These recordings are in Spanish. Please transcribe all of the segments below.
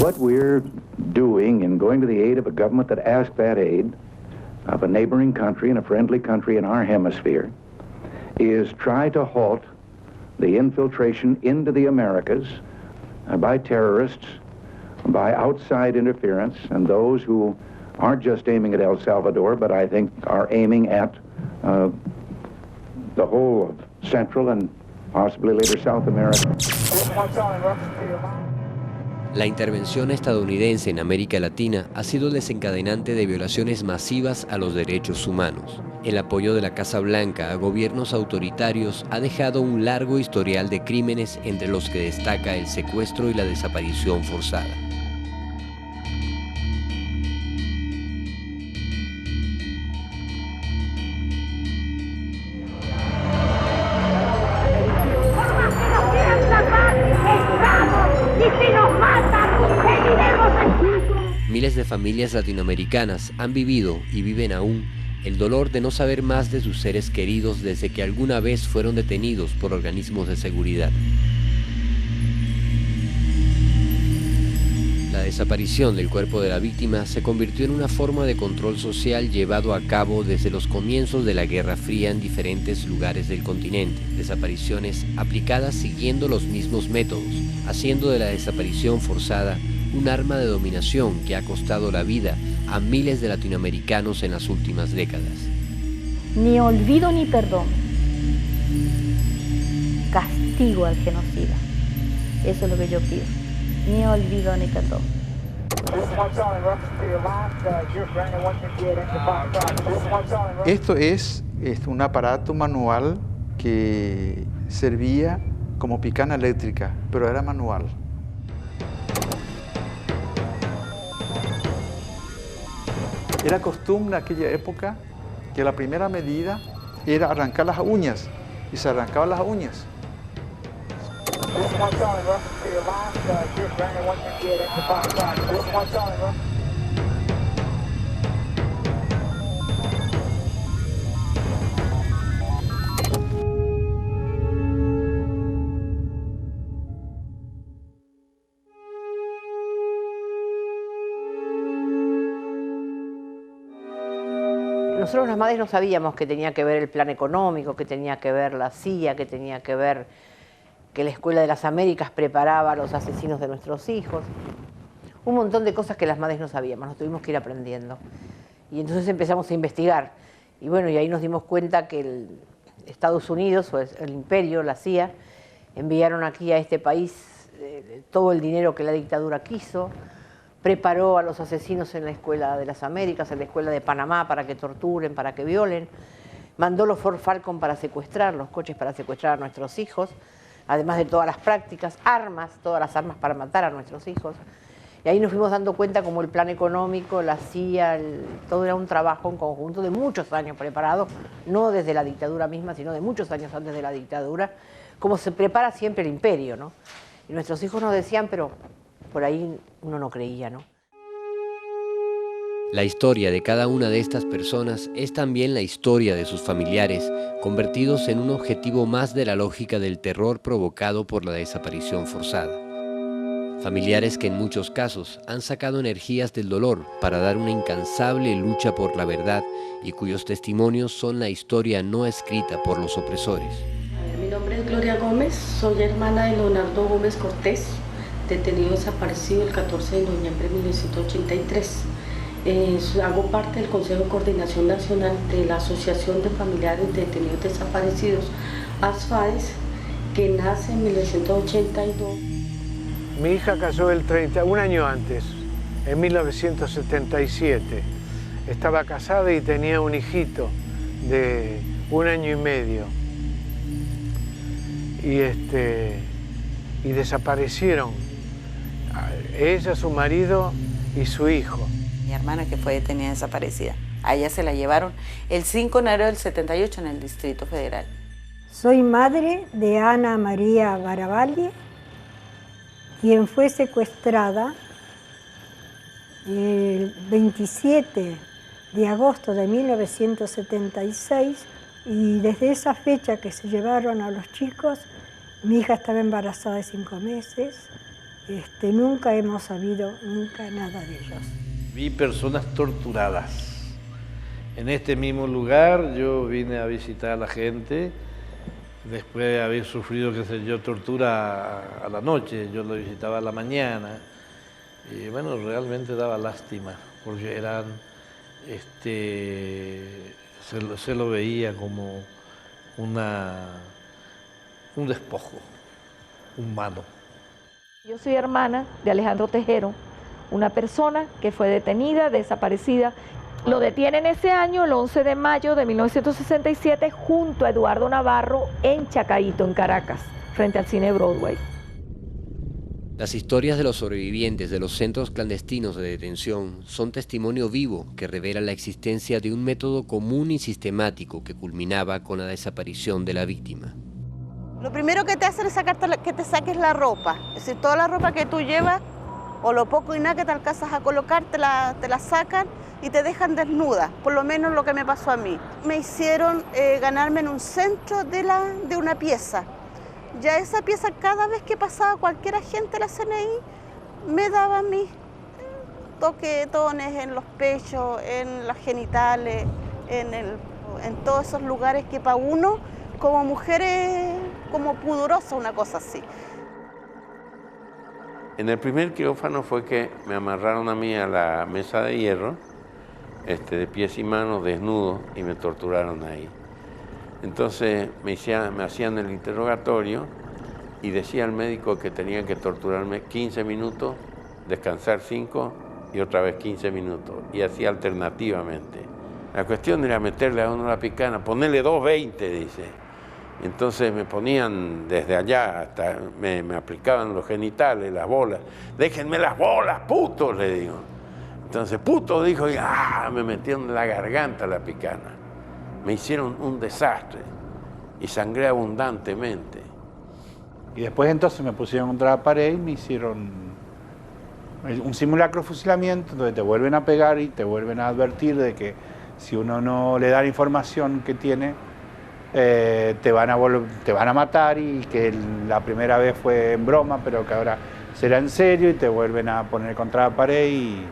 What we're doing in going to the aid of a government that asked that aid of a neighboring country and a friendly country in our hemisphere is try to halt the infiltration into the Americas by terrorists, by outside interference, and those who aren't just aiming at El Salvador, but I think are aiming at the whole of Central and possibly later South America. La intervención estadounidense en América Latina ha sido el desencadenante de violaciones masivas a los derechos humanos. El apoyo de la Casa Blanca a gobiernos autoritarios ha dejado un largo historial de crímenes, entre los que destaca el secuestro y la desaparición forzada. Miles de familias latinoamericanas han vivido y viven aún el dolor de no saber más de sus seres queridos desde que alguna vez fueron detenidos por organismos de seguridad. La desaparición del cuerpo de la víctima se convirtió en una forma de control social llevado a cabo desde los comienzos de la Guerra Fría en diferentes lugares del continente. Desapariciones aplicadas siguiendo los mismos métodos, haciendo de la desaparición forzada un arma de dominación que ha costado la vida a miles de latinoamericanos en las últimas décadas. Ni olvido ni perdón. Castigo al genocida. Eso es lo que yo pido. Ni olvido ni perdón. Esto es un aparato manual que servía como picana eléctrica, pero era manual. Era costumbre en aquella época que la primera medida era arrancar las uñas, y se arrancaban las uñas. Nosotros las madres no sabíamos que tenía que ver el plan económico, que tenía que ver la CIA, que tenía que ver que la Escuela de las Américas preparaba a los asesinos de nuestros hijos. Un montón de cosas que las madres no sabíamos, nos tuvimos que ir aprendiendo. Y entonces empezamos a investigar. Y bueno, y ahí nos dimos cuenta que Estados Unidos, o el imperio, la CIA, enviaron aquí a este país todo el dinero que la dictadura quiso, preparó a los asesinos en la Escuela de las Américas, en la Escuela de Panamá, para que torturen, para que violen. Mandó los Ford Falcon para secuestrar, los coches para secuestrar a nuestros hijos, además de todas las prácticas, armas, todas las armas para matar a nuestros hijos. Y ahí nos fuimos dando cuenta como el plan económico, la CIA, todo era un trabajo en conjunto de muchos años preparado, no desde la dictadura misma, sino de muchos años antes de la dictadura, como se prepara siempre el imperio, ¿no? Y nuestros hijos nos decían, pero por ahí uno no creía, ¿no? La historia de cada una de estas personas es también la historia de sus familiares, convertidos en un objetivo más de la lógica del terror provocado por la desaparición forzada. Familiares que en muchos casos han sacado energías del dolor para dar una incansable lucha por la verdad y cuyos testimonios son la historia no escrita por los opresores. Mi nombre es Gloria Gómez, soy hermana de Leonardo Gómez Cortés, detenido desaparecido el 14 de noviembre de 1983. Hago parte del Consejo de Coordinación Nacional de la Asociación de Familiares de Detenidos Desaparecidos, ASFADES, que nace en 1982. Mi hija cayó un año antes, en 1977. Estaba casada y tenía un hijito de 1 año y medio. Y desaparecieron ella, su marido y su hijo. Mi hermana, que fue detenida desaparecida. A ella se la llevaron el 5 de enero del 78 en el Distrito Federal. Soy madre de Ana María Garavalli, quien fue secuestrada el 27 de agosto de 1976, y desde esa fecha que se llevaron a los chicos, mi hija estaba embarazada de 5 meses Nunca hemos sabido nunca nada de ellos. Vi personas torturadas. En este mismo lugar yo vine a visitar a la gente, después de haber sufrido, qué sé yo, tortura a la noche, yo lo visitaba a la mañana, y bueno, realmente daba lástima, porque eran, se lo veía como un despojo humano. Yo soy hermana de Alejandro Tejero, una persona que fue detenida, desaparecida. Lo detienen ese año, el 11 de mayo de 1967, junto a Eduardo Navarro en Chacaíto, en Caracas, frente al cine Broadway. Las historias de los sobrevivientes de los centros clandestinos de detención son testimonio vivo que revela la existencia de un método común y sistemático que culminaba con la desaparición de la víctima. Lo primero que te hacen es que te saques la ropa, es decir, toda la ropa que tú llevas, o lo poco y nada que te alcanzas a colocar, te la sacan y te dejan desnuda, por lo menos lo que me pasó a mí. Me hicieron ganarme en un centro de una pieza. Ya esa pieza, cada vez que pasaba cualquier agente de la CNI, me daba mis toquetones en los pechos, en las genitales, en todos esos lugares que para uno, como mujer, es como pudorosa, una cosa así. En el primer quirófano fue que me amarraron a mí a la mesa de hierro, de pies y manos, desnudo, y me torturaron ahí. Entonces me hacían el interrogatorio y decía el médico que tenía que torturarme 15 minutos, descansar 5 y otra vez 15 minutos, y así alternativamente. La cuestión era meterle a uno la picana, ponerle 2.20, dice. Entonces me ponían desde allá, hasta me aplicaban los genitales, las bolas. Déjenme las bolas, putos, le digo. Entonces, puto, dijo, y me metieron en la garganta la picana. Me hicieron un desastre y sangré abundantemente. Y después entonces me pusieron contra la pared y me hicieron un simulacro de fusilamiento donde te vuelven a pegar y te vuelven a advertir de que si uno no le da la información que tiene, te van a matar, y que la primera vez fue en broma, pero que ahora será en serio, y te vuelven a poner contra la pared y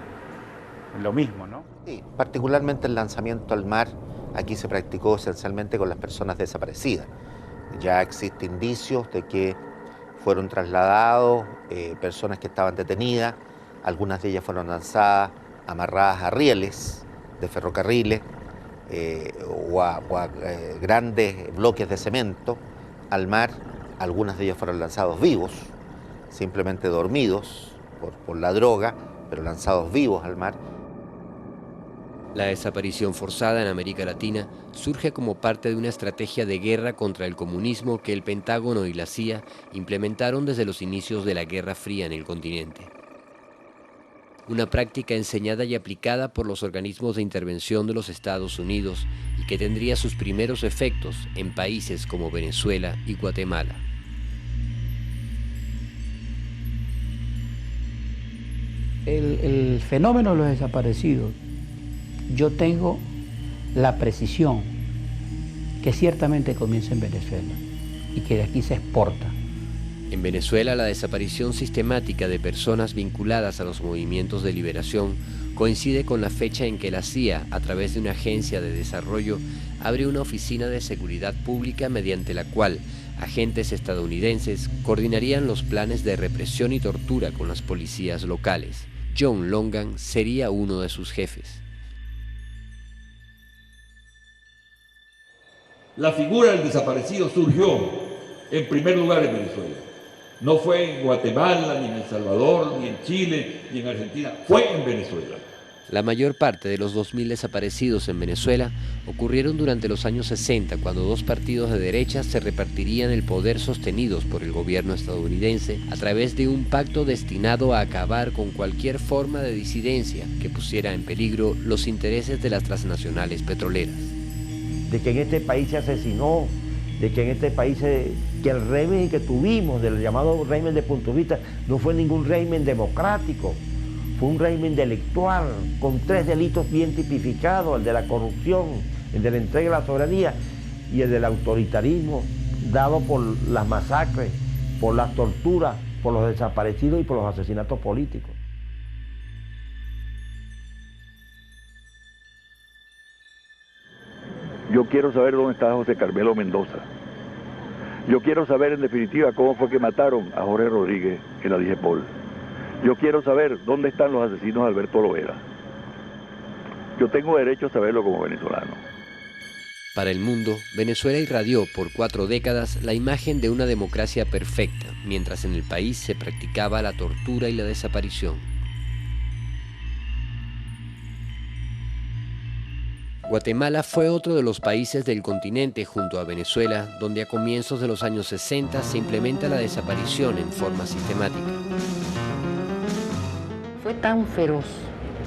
lo mismo, ¿no? Sí, particularmente el lanzamiento al mar aquí se practicó esencialmente con las personas desaparecidas. Ya existen indicios de que fueron trasladados personas que estaban detenidas, algunas de ellas fueron lanzadas, amarradas a rieles de ferrocarriles, o a grandes bloques de cemento al mar. Algunas de ellas fueron lanzados vivos, simplemente dormidos por la droga, pero lanzados vivos al mar. La desaparición forzada en América Latina surge como parte de una estrategia de guerra contra el comunismo que el Pentágono y la CIA implementaron desde los inicios de la Guerra Fría en el continente. Una práctica enseñada y aplicada por los organismos de intervención de los Estados Unidos y que tendría sus primeros efectos en países como Venezuela y Guatemala. El fenómeno de los desaparecidos, yo tengo la precisión que ciertamente comienza en Venezuela y que de aquí se exporta. En Venezuela, la desaparición sistemática de personas vinculadas a los movimientos de liberación coincide con la fecha en que la CIA, a través de una agencia de desarrollo, abre una oficina de seguridad pública mediante la cual agentes estadounidenses coordinarían los planes de represión y tortura con las policías locales. John Longan sería uno de sus jefes. La figura del desaparecido surgió en primer lugar en Venezuela. No fue en Guatemala, ni en El Salvador, ni en Chile, ni en Argentina, fue en Venezuela. La mayor parte de los 2.000 desaparecidos en Venezuela ocurrieron durante los años 60, cuando dos partidos de derecha se repartirían el poder sostenidos por el gobierno estadounidense a través de un pacto destinado a acabar con cualquier forma de disidencia que pusiera en peligro los intereses de las transnacionales petroleras. De que en este país se asesinó, de que en este país que el régimen que tuvimos, del llamado régimen de punto de vista, no fue ningún régimen democrático, fue un régimen delictual, con 3 delitos bien tipificados: el de la corrupción, el de la entrega de la soberanía y el del autoritarismo, dado por las masacres, por las torturas, por los desaparecidos y por los asesinatos políticos. Yo quiero saber dónde está José Carmelo Mendoza. Yo quiero saber, en definitiva, cómo fue que mataron a Jorge Rodríguez en la Digepol. Yo quiero saber dónde están los asesinos de Alberto Lovera. Yo tengo derecho a saberlo como venezolano. Para el mundo, Venezuela irradió por 4 décadas la imagen de una democracia perfecta, mientras en el país se practicaba la tortura y la desaparición. Guatemala fue otro de los países del continente junto a Venezuela, donde a comienzos de los años 60 se implementa la desaparición en forma sistemática. Fue tan feroz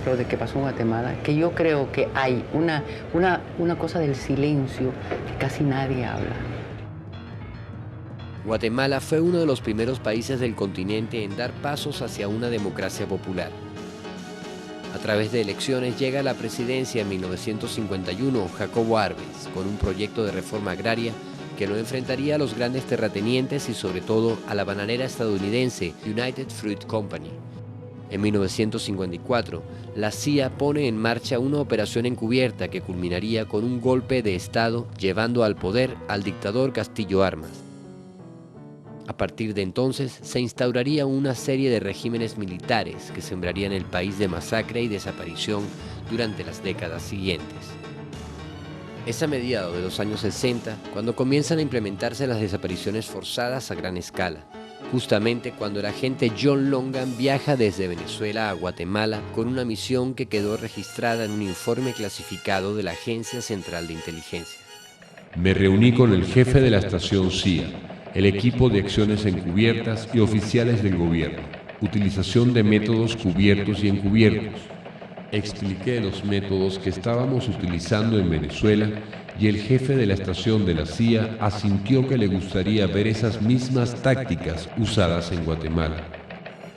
lo de que pasó en Guatemala que yo creo que hay una cosa del silencio que casi nadie habla. Guatemala fue uno de los primeros países del continente en dar pasos hacia una democracia popular. A través de elecciones llega a la presidencia en 1951 Jacobo Arbenz con un proyecto de reforma agraria que lo enfrentaría a los grandes terratenientes y sobre todo a la bananera estadounidense United Fruit Company. En 1954, la CIA pone en marcha una operación encubierta que culminaría con un golpe de Estado llevando al poder al dictador Castillo Armas. A partir de entonces se instauraría una serie de regímenes militares que sembrarían el país de masacre y desaparición durante las décadas siguientes. Es a mediados de los años 60 cuando comienzan a implementarse las desapariciones forzadas a gran escala, justamente cuando el agente John Longan viaja desde Venezuela a Guatemala con una misión que quedó registrada en un informe clasificado de la Agencia Central de Inteligencia. Me reuní con el jefe de la estación CIA, el equipo de acciones encubiertas y oficiales del gobierno, utilización de métodos cubiertos y encubiertos. Expliqué los métodos que estábamos utilizando en Venezuela y el jefe de la estación de la CIA asintió que le gustaría ver esas mismas tácticas usadas en Guatemala.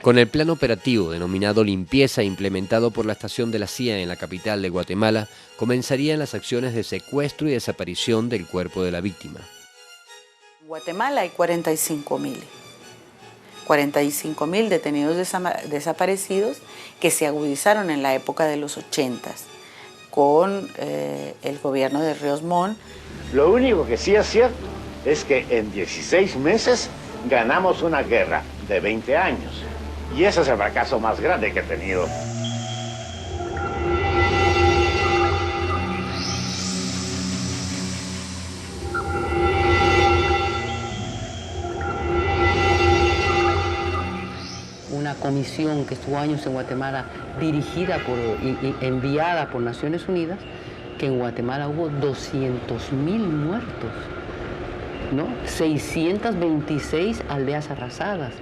Con el plan operativo denominado Limpieza implementado por la estación de la CIA en la capital de Guatemala, comenzarían las acciones de secuestro y desaparición del cuerpo de la víctima. En Guatemala hay 45.000 detenidos desaparecidos que se agudizaron en la época de los 80s con el gobierno de Ríos Montt. Lo único que sí es cierto es que en 16 meses ganamos una guerra de 20 años y ese es el fracaso más grande que he tenido. Una comisión que estuvo años en Guatemala, dirigida y enviada por Naciones Unidas, que en Guatemala hubo 200.000 muertos, ¿no? 626 aldeas arrasadas,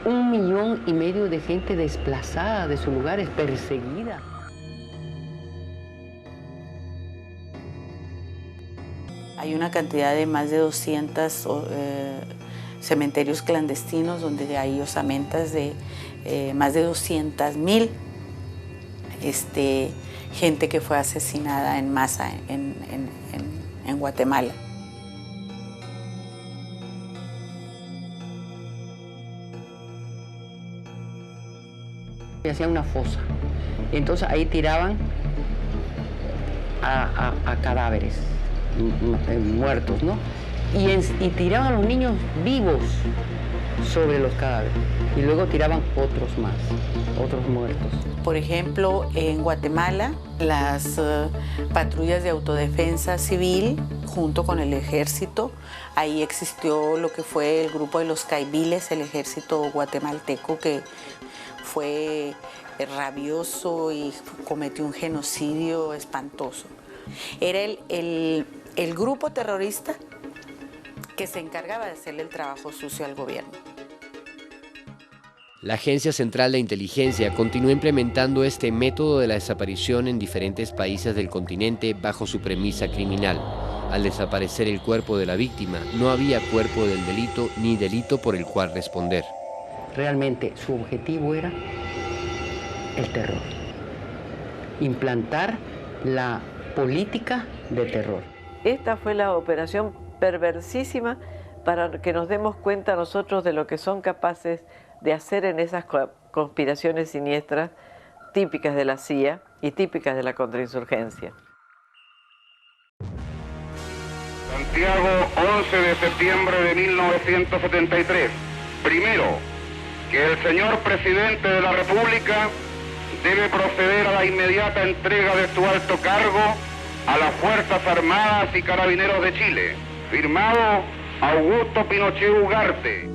1,5 millones de gente desplazada de sus lugares, perseguida. Hay una cantidad de más de 200 cementerios clandestinos donde hay osamentas de más de 200.000 gente que fue asesinada en masa en Guatemala. Y hacían una fosa. Entonces ahí tiraban a cadáveres muertos, ¿no? Y tiraban a los niños vivos sobre los cadáveres. Y luego tiraban otros más, otros muertos. Por ejemplo, en Guatemala, las patrullas de autodefensa civil, junto con el ejército, ahí existió lo que fue el grupo de los caibiles, el ejército guatemalteco, que fue rabioso y cometió un genocidio espantoso. Era el grupo terrorista que se encargaba de hacerle el trabajo sucio al gobierno. La Agencia Central de Inteligencia continuó implementando este método de la desaparición en diferentes países del continente bajo su premisa criminal. Al desaparecer el cuerpo de la víctima, no había cuerpo del delito ni delito por el cual responder. Realmente su objetivo era el terror, implantar la política de terror. Esta fue la operación perversísima para que nos demos cuenta nosotros de lo que son capaces de hacer en esas conspiraciones siniestras típicas de la CIA y típicas de la contrainsurgencia. Santiago, 11 de septiembre de 1973. Primero, que el señor presidente de la República debe proceder a la inmediata entrega de su alto cargo a las Fuerzas Armadas y Carabineros de Chile. Firmado Augusto Pinochet Ugarte.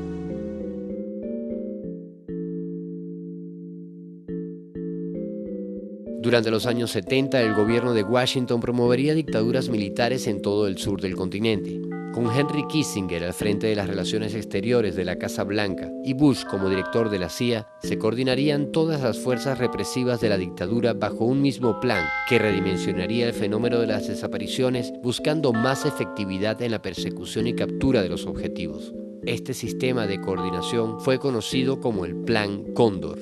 Durante los años 70, el gobierno de Washington promovería dictaduras militares en todo el sur del continente. Con Henry Kissinger al frente de las relaciones exteriores de la Casa Blanca y Bush como director de la CIA, se coordinarían todas las fuerzas represivas de la dictadura bajo un mismo plan que redimensionaría el fenómeno de las desapariciones, buscando más efectividad en la persecución y captura de los objetivos. Este sistema de coordinación fue conocido como el Plan Cóndor.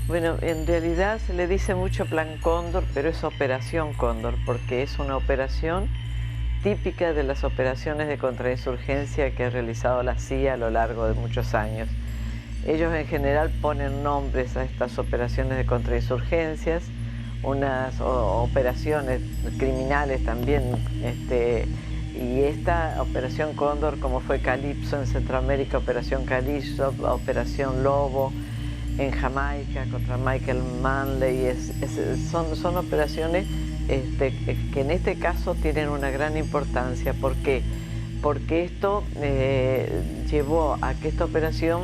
Bueno, en realidad se le dice mucho Plan Cóndor, pero es Operación Cóndor, porque es una operación típica de las operaciones de contrainsurgencia que ha realizado la CIA a lo largo de muchos años. Ellos en general ponen nombres a estas operaciones de contrainsurgencias, unas operaciones criminales también, y esta Operación Cóndor, como fue Calipso en Centroamérica, Operación Calipso, Operación Lobo, en Jamaica contra Michael Manley, son operaciones que en este caso tienen una gran importancia. ¿Por qué? Porque esto llevó a que esta operación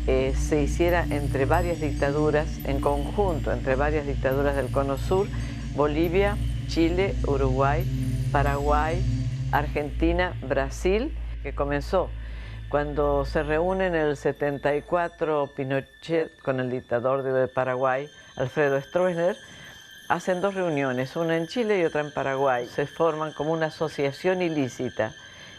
se hiciera entre varias dictaduras, en conjunto, entre varias dictaduras del Cono Sur, Bolivia, Chile, Uruguay, Paraguay, Argentina, Brasil, que comenzó cuando se reúne en el 74 Pinochet con el dictador de Paraguay, Alfredo Stroessner. Hacen dos reuniones, una en Chile y otra en Paraguay. Se forman como una asociación ilícita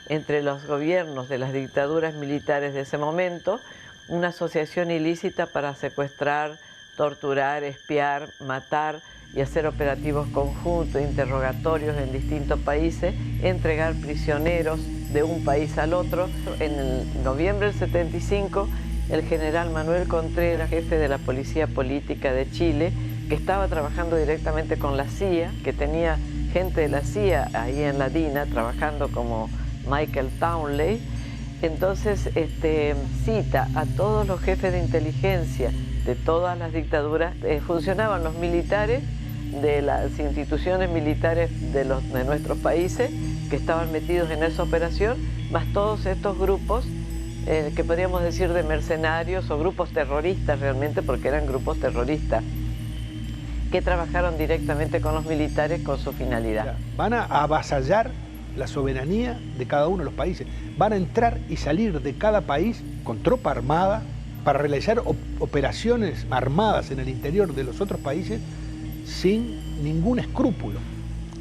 entre los gobiernos de las dictaduras militares de ese momento, una asociación ilícita para secuestrar, torturar, espiar, matar y hacer operativos conjuntos, interrogatorios en distintos países, entregar prisioneros de un país al otro. En el noviembre del 75, el general Manuel Contreras, jefe de la Policía Política de Chile, que estaba trabajando directamente con la CIA, que tenía gente de la CIA ahí en la DINA, trabajando como Michael Townley, entonces cita a todos los jefes de inteligencia de todas las dictaduras. Funcionaban los militares de las instituciones militares de nuestros países que estaban metidos en esa operación, más todos estos grupos que podríamos decir de mercenarios o grupos terroristas realmente, porque eran grupos terroristas, que trabajaron directamente con los militares con su finalidad. Van a avasallar la soberanía de cada uno de los países. Van a entrar y salir de cada país con tropa armada para realizar operaciones armadas en el interior de los otros países sin ningún escrúpulo.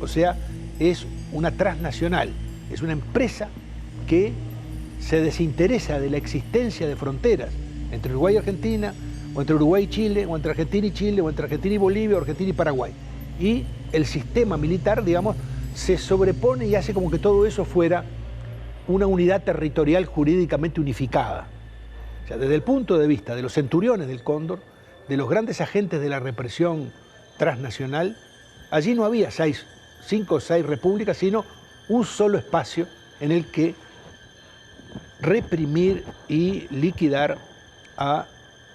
O sea, es una transnacional, es una empresa que se desinteresa de la existencia de fronteras entre Uruguay y Argentina, o entre Uruguay y Chile, o entre Argentina y Chile, o entre Argentina y Bolivia, o Argentina y Paraguay. Y el sistema militar, digamos, se sobrepone y hace como que todo eso fuera una unidad territorial jurídicamente unificada. O sea, desde el punto de vista de los centuriones del Cóndor, de los grandes agentes de la represión transnacional, allí no había 5 o 6 repúblicas, sino un solo espacio en el que reprimir y liquidar a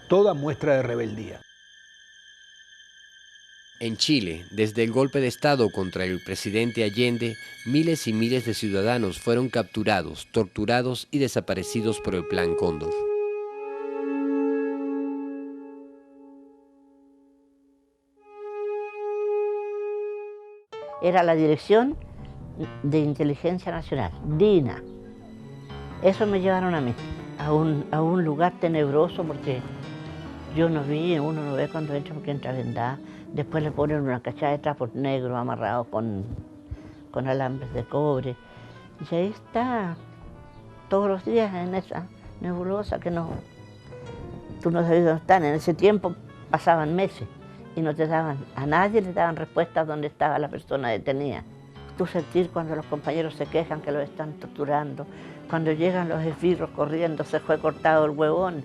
toda muestra de rebeldía. En Chile, desde el golpe de Estado contra el presidente Allende, miles y miles de ciudadanos fueron capturados, torturados y desaparecidos por el Plan Cóndor. Era la Dirección de Inteligencia Nacional, DINA. Eso me llevaron a mí, a un lugar tenebroso, porque yo no vi, uno no ve cuando entra porque entra vendada. Después le ponen una cachada de trapos negros amarrados con alambres de cobre. Y ahí está, todos los días en esa nebulosa que tú no sabías dónde están. En ese tiempo pasaban meses y no te daban, a nadie le daban respuestas dónde estaba la persona detenida. Tú sentir cuando los compañeros se quejan que los están torturando, Cuando llegan los esbirros corriendo, se fue cortado el huevón.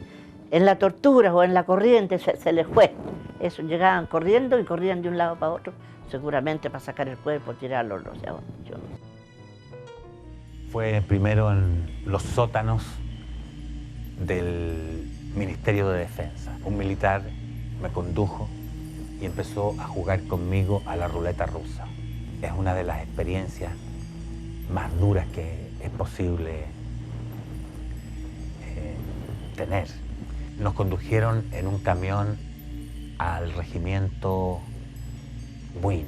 En la tortura o en la corriente se les fue. Eso, llegaban corriendo y corrían de un lado para otro, seguramente para sacar el cuerpo, tirarlo, no sé, yo no sé. Fue primero en los sótanos del Ministerio de Defensa. Un militar me condujo y empezó a jugar conmigo a la ruleta rusa. Es una de las experiencias más duras que es posible tener. Nos condujeron en un camión al regimiento Buin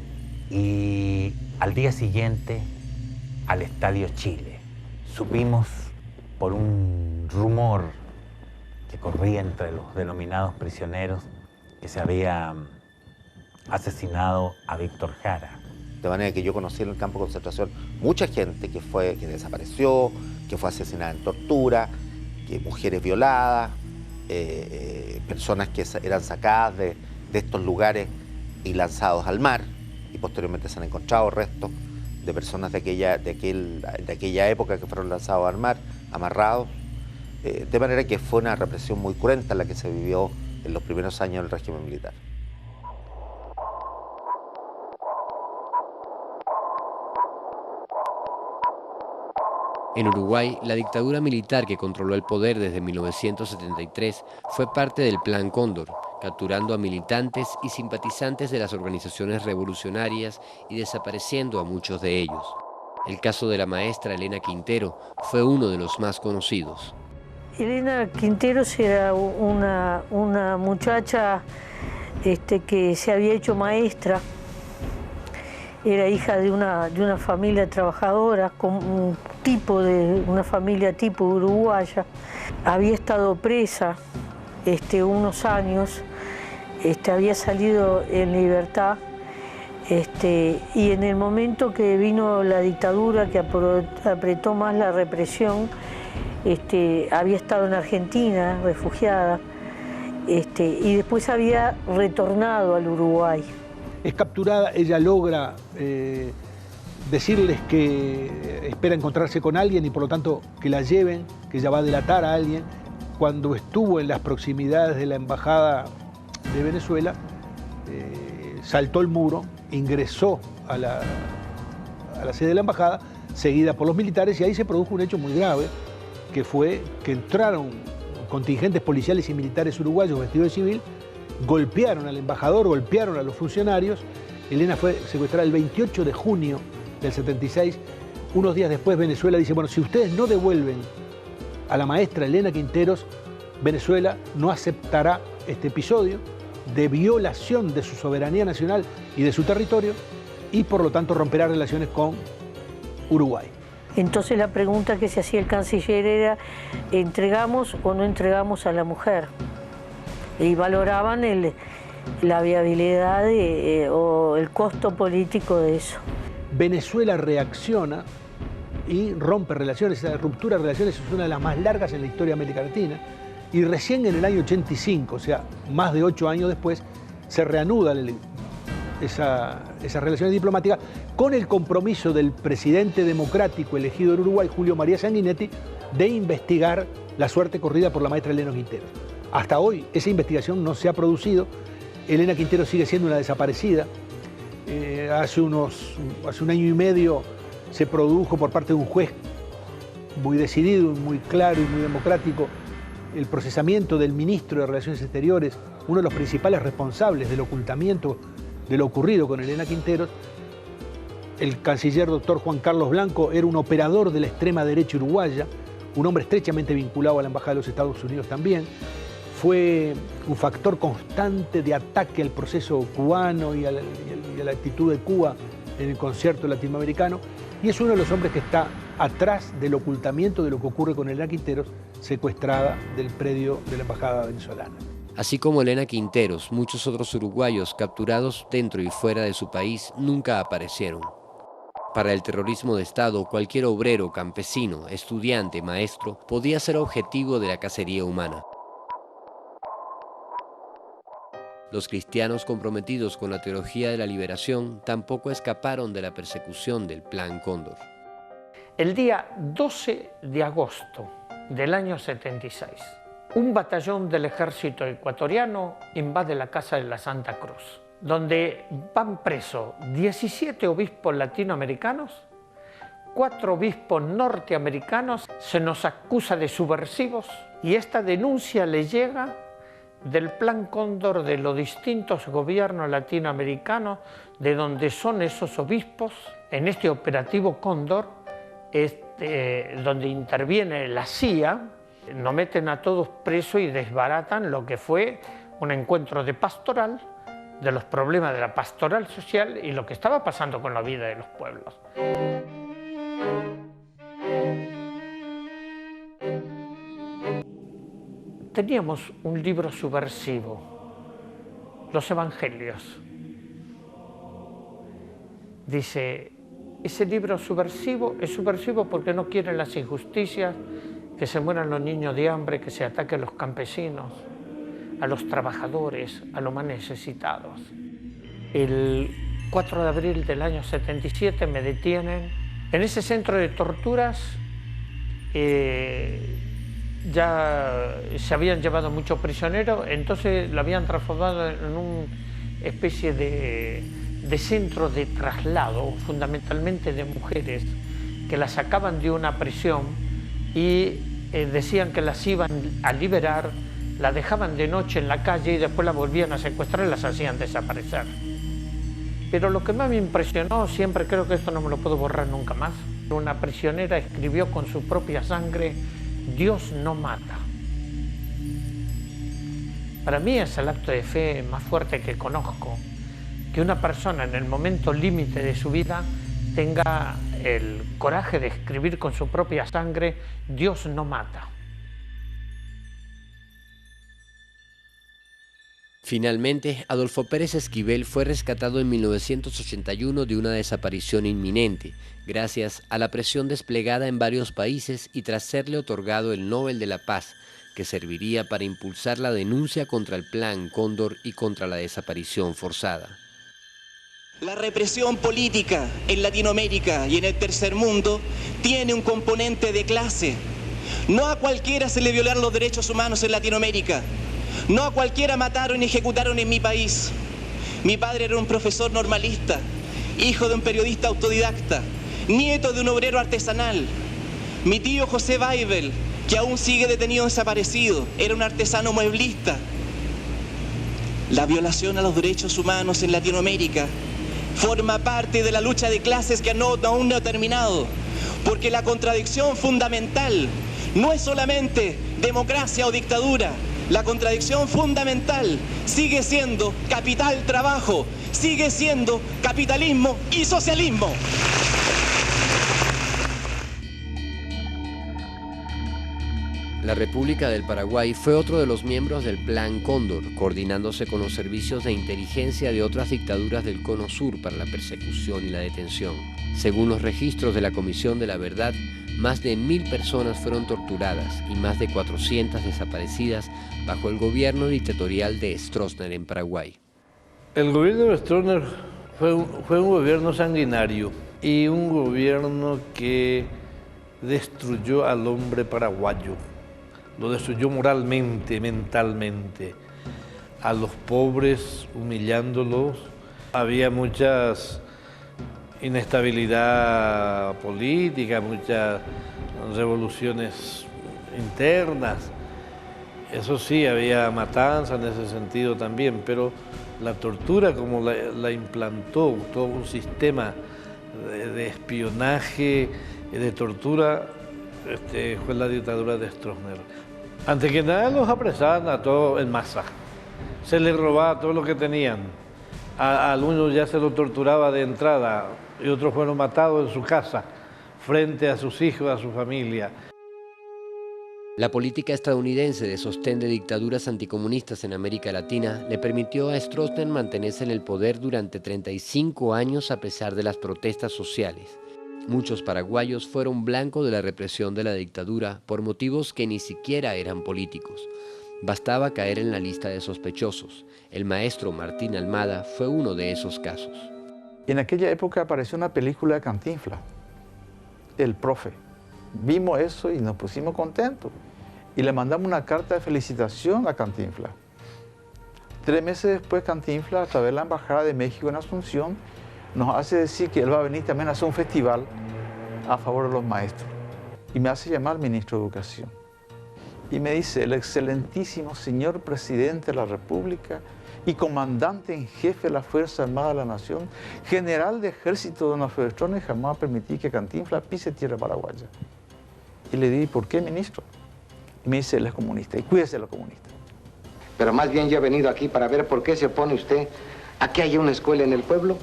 y al día siguiente al Estadio Chile. Supimos por un rumor que corría entre los denominados prisioneros que se había asesinado a Víctor Jara. De manera que yo conocí en el campo de concentración mucha gente que desapareció, que fue asesinada en tortura, que mujeres violadas, personas que eran sacadas de estos lugares y lanzados al mar, y posteriormente se han encontrado restos de personas de aquella época que fueron lanzados al mar, amarrados, de manera que fue una represión muy cruenta la que se vivió en los primeros años del régimen militar. En Uruguay, la dictadura militar que controló el poder desde 1973 fue parte del Plan Cóndor, capturando a militantes y simpatizantes de las organizaciones revolucionarias y desapareciendo a muchos de ellos. El caso de la maestra Elena Quintero fue uno de los más conocidos. Elena Quinteros era una muchacha que se había hecho maestra. Era hija de una familia trabajadora, con una familia tipo uruguaya. Había estado presa unos años, había salido en libertad, y en el momento que vino la dictadura, que apretó más la represión, había estado en Argentina, refugiada, y después había retornado al Uruguay. Es capturada, ella logra decirles que espera encontrarse con alguien y por lo tanto que la lleven, que ella va a delatar a alguien. Cuando estuvo en las proximidades de la embajada de Venezuela, saltó el muro, ingresó a la sede de la embajada, seguida por los militares, y ahí se produjo un hecho muy grave, que fue que entraron contingentes policiales y militares uruguayos vestidos de civil, golpearon al embajador, golpearon a los funcionarios. Elena fue secuestrada el 28 de junio del 76. Unos días después Venezuela dice, bueno, si ustedes no devuelven a la maestra Elena Quinteros, Venezuela no aceptará este episodio de violación de su soberanía nacional y de su territorio, y por lo tanto romperá relaciones con Uruguay. Entonces la pregunta que se hacía el canciller era, ¿entregamos o no entregamos a la mujer? Y valoraban la viabilidad o el costo político de eso. Venezuela reacciona y rompe relaciones. Esa ruptura de relaciones es una de las más largas en la historia de América Latina. Y recién en el año 85, o sea, más de 8 años después, se reanuda esas relaciones diplomáticas con el compromiso del presidente democrático elegido en Uruguay, Julio María Sanguinetti, de investigar la suerte corrida por la maestra Elena Quinteros. Hasta hoy esa investigación no se ha producido. Elena Quinteros sigue siendo una desaparecida. Hace un año y medio se produjo por parte de un juez muy decidido, muy claro y muy democrático el procesamiento del ministro de Relaciones Exteriores, uno de los principales responsables del ocultamiento de lo ocurrido con Elena Quinteros. El canciller doctor Juan Carlos Blanco era un operador de la extrema derecha uruguaya, un hombre estrechamente vinculado a la Embajada de los Estados Unidos también. Fue un factor constante de ataque al proceso cubano y a la actitud de Cuba en el concierto latinoamericano, y es uno de los hombres que está atrás del ocultamiento de lo que ocurre con Elena Quinteros, secuestrada del predio de la Embajada venezolana. Así como Elena Quinteros, muchos otros uruguayos capturados dentro y fuera de su país nunca aparecieron. Para el terrorismo de Estado, cualquier obrero, campesino, estudiante, maestro, podía ser objetivo de la cacería humana. Los cristianos comprometidos con la teología de la liberación tampoco escaparon de la persecución del Plan Cóndor. El día 12 de agosto del año 76, un batallón del ejército ecuatoriano invade la Casa de la Santa Cruz, donde van presos 17 obispos latinoamericanos, 4 obispos norteamericanos, se nos acusa de subversivos y esta denuncia le llega del Plan Cóndor de los distintos gobiernos latinoamericanos de donde son esos obispos. En este operativo Cóndor, donde interviene la CIA, nos meten a todos presos y desbaratan lo que fue un encuentro de pastoral, de los problemas de la pastoral social y lo que estaba pasando con la vida de los pueblos. Teníamos un libro subversivo, los Evangelios. Dice, ese libro subversivo es subversivo porque no quiere las injusticias, que se mueran los niños de hambre, que se ataque a los campesinos, a los trabajadores, a los más necesitados. El 4 de abril del año 77 me detienen. En ese centro de torturas ya se habían llevado muchos prisioneros, entonces lo habían transformado en una especie de centro de traslado, fundamentalmente de mujeres, que las sacaban de una prisión y decían que las iban a liberar, la dejaban de noche en la calle y después la volvían a secuestrar y las hacían desaparecer. Pero lo que más me impresionó, siempre creo que esto no me lo puedo borrar nunca más, una prisionera escribió con su propia sangre, Dios no mata. Para mí es el acto de fe más fuerte que conozco, que una persona en el momento límite de su vida tenga el coraje de escribir con su propia sangre, Dios no mata. Finalmente, Adolfo Pérez Esquivel fue rescatado en 1981 de una desaparición inminente, gracias a la presión desplegada en varios países y tras serle otorgado el Nobel de la Paz, que serviría para impulsar la denuncia contra el Plan Cóndor y contra la desaparición forzada. La represión política en Latinoamérica y en el tercer mundo tiene un componente de clase. No a cualquiera se le violaron los derechos humanos en Latinoamérica. No a cualquiera mataron y ejecutaron en mi país. Mi padre era un profesor normalista, hijo de un periodista autodidacta, nieto de un obrero artesanal. Mi tío José Weibel, que aún sigue detenido desaparecido, era un artesano mueblista. La violación a los derechos humanos en Latinoamérica forma parte de la lucha de clases que aún no ha terminado, porque la contradicción fundamental no es solamente democracia o dictadura. La contradicción fundamental sigue siendo capital-trabajo, sigue siendo capitalismo y socialismo. La República del Paraguay fue otro de los miembros del Plan Cóndor, coordinándose con los servicios de inteligencia de otras dictaduras del Cono Sur para la persecución y la detención. Según los registros de la Comisión de la Verdad, más de 1000 personas fueron torturadas y más de 400 desaparecidas bajo el gobierno dictatorial de Stroessner en Paraguay. El gobierno de Stroessner fue un gobierno sanguinario y un gobierno que destruyó al hombre paraguayo. Lo destruyó moralmente, mentalmente, a los pobres humillándolos. Había muchas inestabilidad política, muchas revoluciones internas. Eso sí, había matanza en ese sentido también, pero la tortura como la implantó todo un sistema de espionaje y de tortura fue la dictadura de Stroessner. Antes que nada los apresaban a todos en masa, se les robaba todo lo que tenían, a algunos ya se lo torturaba de entrada y otros fueron matados en su casa, frente a sus hijos, a su familia. La política estadounidense de sostén de dictaduras anticomunistas en América Latina le permitió a Stroessner mantenerse en el poder durante 35 años a pesar de las protestas sociales. Muchos paraguayos fueron blanco de la represión de la dictadura por motivos que ni siquiera eran políticos. Bastaba caer en la lista de sospechosos. El maestro Martín Almada fue uno de esos casos. En aquella época apareció una película de Cantinflas, el profe. Vimos eso y nos pusimos contentos. Y le mandamos una carta de felicitación a Cantinflas. 3 meses después, Cantinflas, a través de la Embajada de México en Asunción, nos hace decir que él va a venir también a hacer un festival a favor de los maestros. Y me hace llamar al ministro de Educación. Y me dice, el excelentísimo señor presidente de la República y comandante en jefe de la Fuerza Armada de la Nación, general de ejército de nuestros estrones, jamás va a permitir que Cantinflas pise tierra paraguaya. Y le dije, ¿por qué, ministro? Y me dice, él es comunista, y cuídese de los comunistas. Pero más bien yo he venido aquí para ver por qué se opone usted a que haya una escuela en el pueblo.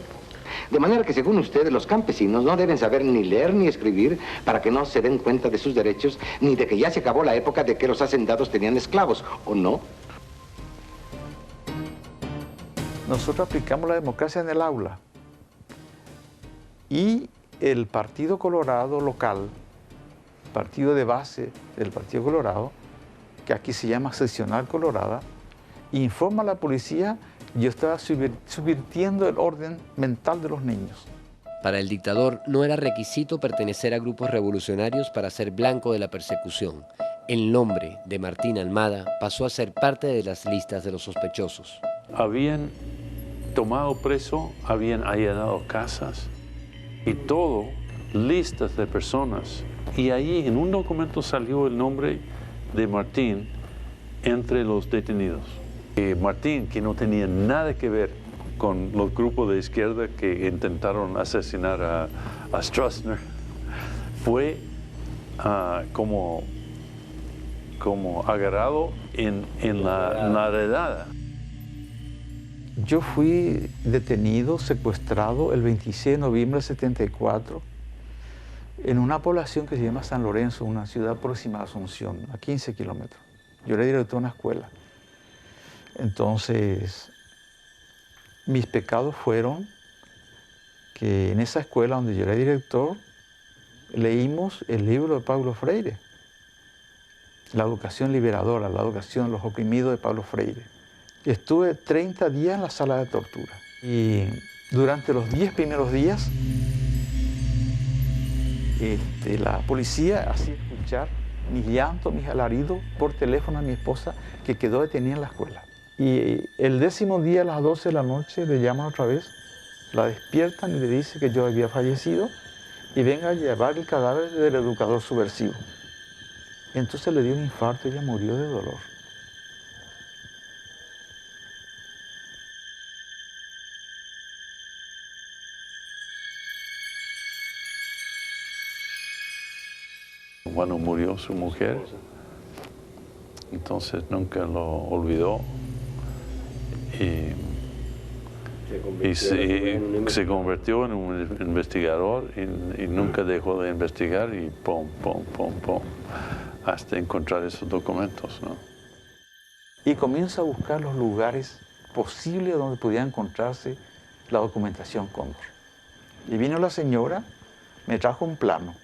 De manera que, según ustedes, los campesinos no deben saber ni leer ni escribir para que no se den cuenta de sus derechos, ni de que ya se acabó la época de que los hacendados tenían esclavos, ¿o no? Nosotros aplicamos la democracia en el aula. Y el Partido Colorado local, partido de base del Partido Colorado, que aquí se llama Seccional Colorada, informa a la policía que yo estaba subvirtiendo el orden mental de los niños. Para el dictador no era requisito pertenecer a grupos revolucionarios para ser blanco de la persecución. El nombre de Martín Almada pasó a ser parte de las listas de los sospechosos. Habían tomado preso, habían allanado casas y todo, listas de personas. Y ahí en un documento salió el nombre de Martín entre los detenidos. Martín, que no tenía nada que ver con los grupos de izquierda que intentaron asesinar a Stroessner, fue como agarrado en la redada. Yo fui detenido, secuestrado el 26 de noviembre de 74 en una población que se llama San Lorenzo, una ciudad próxima a Asunción, a 15 kilómetros. Yo era director de una escuela. Entonces, mis pecados fueron que en esa escuela donde yo era director, leímos el libro de Paulo Freire, La educación liberadora, la educación de los oprimidos de Paulo Freire. Estuve 30 días en la sala de tortura. Y durante los 10 primeros días, la policía hacía escuchar mis llantos, mis alaridos por teléfono a mi esposa, que quedó detenida en la escuela. Y el 10º día, a las 12 de la noche, le llaman otra vez, la despiertan y le dicen que yo había fallecido y venga a llevar el cadáver del educador subversivo. Entonces le dio un infarto y ella murió de dolor. Cuando murió su mujer, entonces nunca lo olvidó y se convirtió en un investigador y nunca dejó de investigar y pum, hasta encontrar esos documentos, ¿no? Y comienza a buscar los lugares posibles donde pudiera encontrarse la documentación Cóndor. Y vino la señora, me trajo un plano.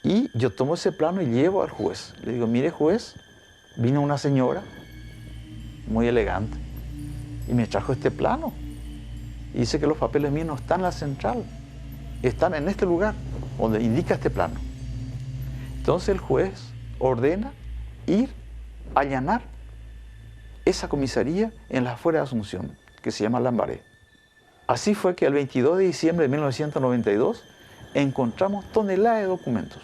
Y yo tomo ese plano y llevo al juez. Le digo, mire juez, vino una señora muy elegante y me trajo este plano. Y dice que los papeles míos no están en la central, están en este lugar donde indica este plano. Entonces el juez ordena ir a allanar esa comisaría en las afueras de Asunción, que se llama Lambaré. Así fue que el 22 de diciembre de 1992 encontramos toneladas de documentos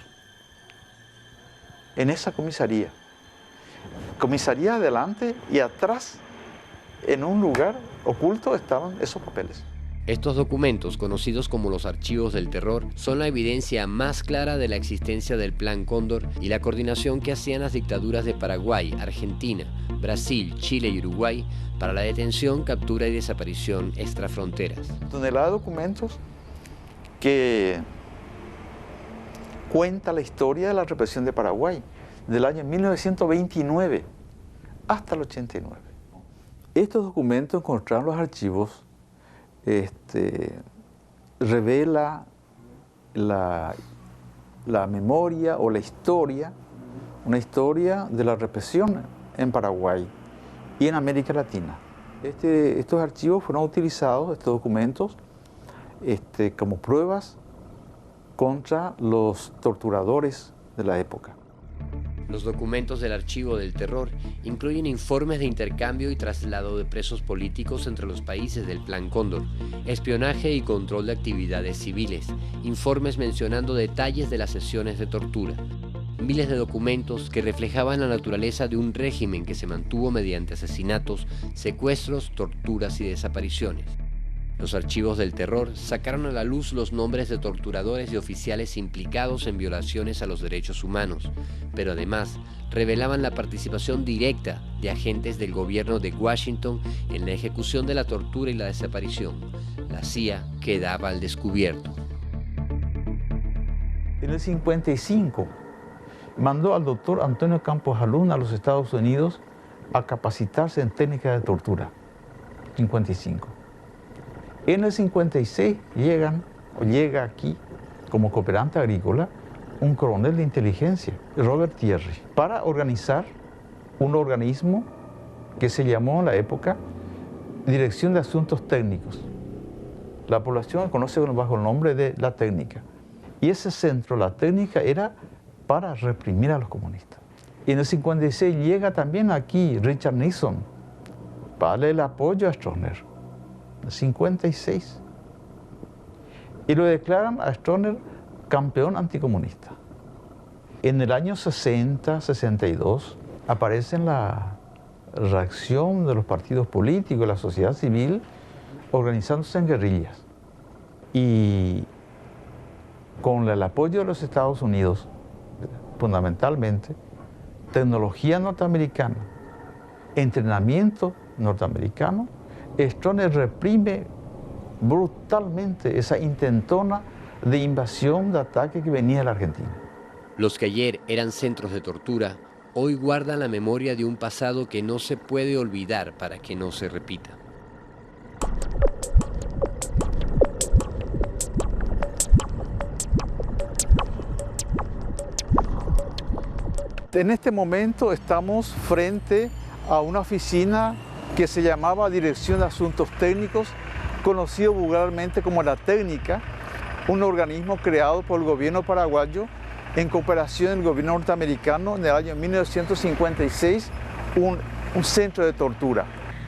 en esa comisaría. Comisaría adelante y atrás, en un lugar oculto, estaban esos papeles. Estos documentos, conocidos como los archivos del terror, son la evidencia más clara de la existencia del Plan Cóndor y la coordinación que hacían las dictaduras de Paraguay, Argentina, Brasil, Chile y Uruguay para la detención, captura y desaparición extrafronteras. Toneladas de documentos que cuenta la historia de la represión de Paraguay, del año 1929 hasta el 89. Estos documentos encontrados en los archivos revela la memoria o la historia, una historia de la represión en Paraguay y en América Latina. Estos archivos fueron utilizados, estos documentos, como pruebas contra los torturadores de la época. Los documentos del Archivo del Terror incluyen informes de intercambio y traslado de presos políticos entre los países del Plan Cóndor, espionaje y control de actividades civiles, informes mencionando detalles de las sesiones de tortura. Miles de documentos que reflejaban la naturaleza de un régimen que se mantuvo mediante asesinatos, secuestros, torturas y desapariciones. Los archivos del terror sacaron a la luz los nombres de torturadores y oficiales implicados en violaciones a los derechos humanos, pero además revelaban la participación directa de agentes del gobierno de Washington en la ejecución de la tortura y la desaparición. La CIA quedaba al descubierto. En el 55 mandó al doctor Antonio Campos Jalún a los Estados Unidos a capacitarse en técnicas de tortura. 55. En el 56 llega aquí como cooperante agrícola un coronel de inteligencia, Robert Thierry, para organizar un organismo que se llamó en la época Dirección de Asuntos Técnicos. La población conoce bajo el nombre de la técnica. Y ese centro, la técnica, era para reprimir a los comunistas. Y en el 56 llega también aquí Richard Nixon para darle el apoyo a Stroessner. 56. Y lo declaran a Stroessner campeón anticomunista. En el año 60, 62, aparece la reacción de los partidos políticos, la sociedad civil, organizándose en guerrillas. Y con el apoyo de los Estados Unidos, fundamentalmente, tecnología norteamericana, entrenamiento norteamericano, Stroessner reprime brutalmente esa intentona de invasión, de ataque que venía de la Argentina. Los que ayer eran centros de tortura, hoy guardan la memoria de un pasado que no se puede olvidar para que no se repita. En este momento estamos frente a una oficina que se llamaba Dirección de Asuntos Técnicos, conocido vulgarmente como la Técnica, un organismo creado por el gobierno paraguayo en cooperación con el gobierno norteamericano en el año 1956, un centro de tortura.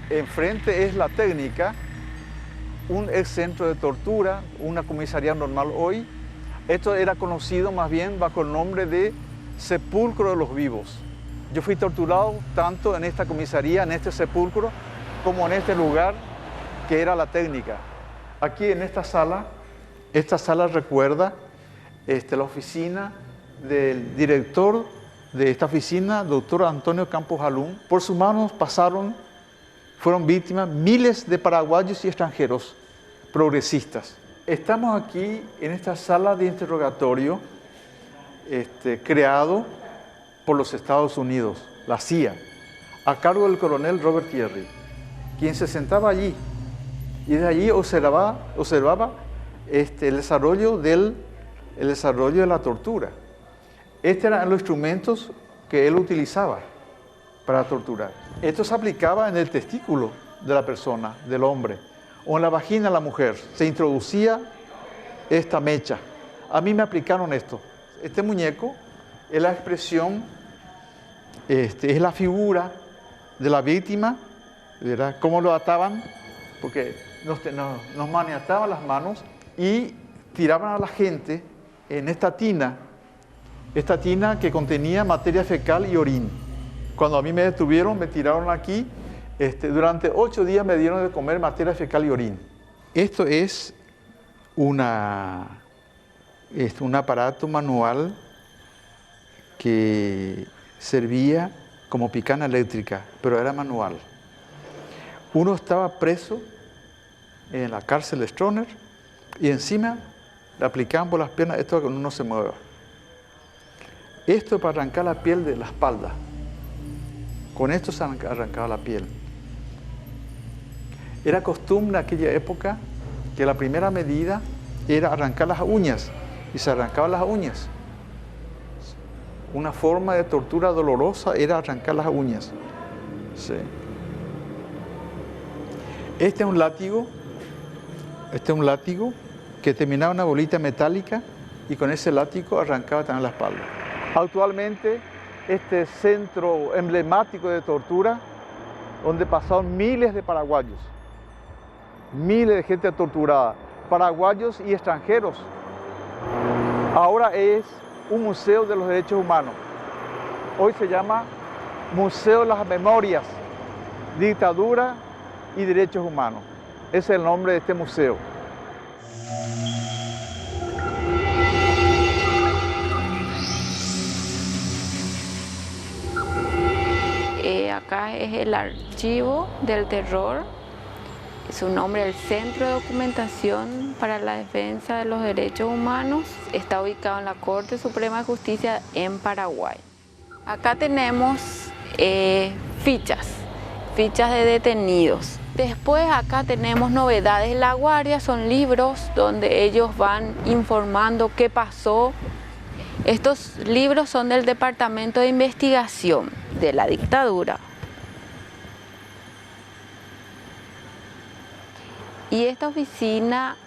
Enfrente es la Técnica, un ex centro de tortura, una comisaría normal hoy. Esto era conocido más bien bajo el nombre de Sepulcro de los Vivos. Yo fui torturado tanto en esta comisaría, en este sepulcro, como en este lugar que era la Técnica. Aquí en esta sala recuerda la oficina del director de esta oficina, doctor Antonio Campos Jalún. Por sus manos fueron víctimas miles de paraguayos y extranjeros progresistas. Estamos aquí en esta sala de interrogatorio creado por los Estados Unidos, la CIA, a cargo del coronel Robert Thierry, quien se sentaba allí y desde allí observaba el desarrollo de la tortura. Estos eran los instrumentos que él utilizaba para torturar. Esto se aplicaba en el testículo de la persona, del hombre, o en la vagina de la mujer. Se introducía esta mecha. A mí me aplicaron esto. Este muñeco es la expresión, es la figura de la víctima, ¿verdad? Cómo lo ataban, porque nos maniataban las manos y tiraban a la gente en esta tina que contenía materia fecal y orín. Cuando a mí me detuvieron, me tiraron aquí, durante 8 días me dieron de comer materia fecal y orín. Esto es un aparato manual que servía como picana eléctrica, pero era manual. Uno estaba preso en la cárcel de Stroessner y encima le aplicaban por las piernas esto que uno no se mueva. Esto para arrancar la piel de la espalda. Con esto se arrancaba la piel. Era costumbre en aquella época que la primera medida era arrancar las uñas, y se arrancaban las uñas. Una forma de tortura dolorosa era arrancar las uñas. Sí. Este es un látigo que terminaba en una bolita metálica y con ese látigo arrancaba también la espalda. Actualmente, este centro emblemático de tortura, donde pasaron miles de paraguayos, miles de gente torturada, paraguayos y extranjeros, ahora es un museo de los derechos humanos. Hoy se llama Museo de las Memorias, Dictadura y Derechos Humanos. Ese es el nombre de este museo. Acá es el archivo del terror, su nombre es el Centro de Documentación para la Defensa de los Derechos Humanos, está ubicado en la Corte Suprema de Justicia en Paraguay. Acá tenemos fichas de detenidos. Después acá tenemos novedades de la Guardia, son libros donde ellos van informando qué pasó. Estos libros son del Departamento de Investigación de la Dictadura. Y esta oficina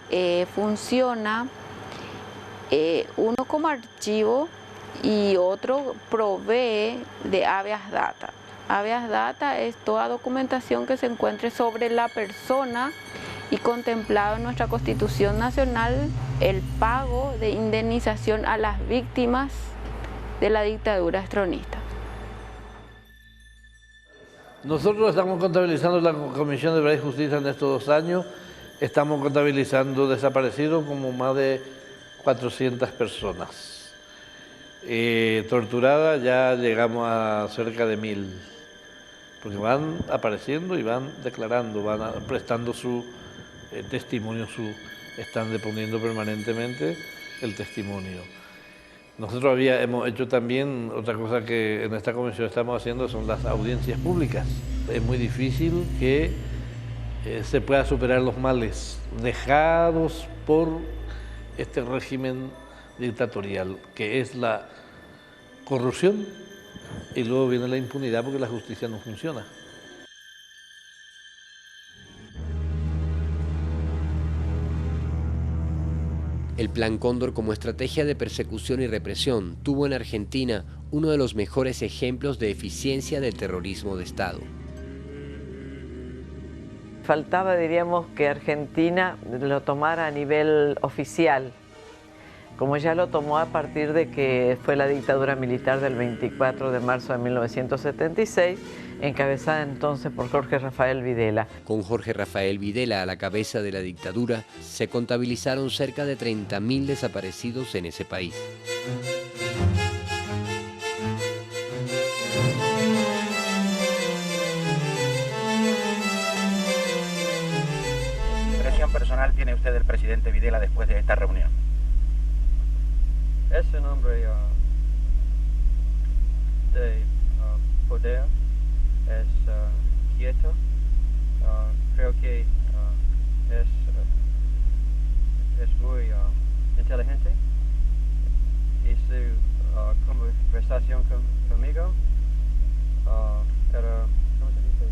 funciona uno como archivo y otro provee de habeas data. Habeas data es toda documentación que se encuentre sobre la persona y contemplado en nuestra Constitución Nacional el pago de indemnización a las víctimas de la dictadura estronista. Nosotros estamos contabilizando la Comisión de Verdad y Justicia en estos 2 años, estamos contabilizando desaparecidos como más de 400 personas. Torturadas ya llegamos a cerca de 1000, porque van apareciendo y van declarando, van prestando su testimonio, están deponiendo permanentemente el testimonio. Nosotros hemos hecho también otra cosa que en esta comisión estamos haciendo, son las audiencias públicas. Es muy difícil que se pueda superar los males dejados por este régimen dictatorial, que es la corrupción y luego viene la impunidad porque la justicia no funciona. El Plan Cóndor como estrategia de persecución y represión tuvo en Argentina uno de los mejores ejemplos de eficiencia del terrorismo de Estado. Faltaba, diríamos, que Argentina lo tomara a nivel oficial, como ya lo tomó a partir de que fue la dictadura militar del 24 de marzo de 1976, encabezada entonces por Jorge Rafael Videla. Con Jorge Rafael Videla a la cabeza de la dictadura, se contabilizaron cerca de 30.000 desaparecidos en ese país. ¿Qué impresión personal tiene usted del presidente Videla después de esta reunión? Es un hombre de poder, es quieto, creo que es muy inteligente y su conversación conmigo era, ¿cómo se dice?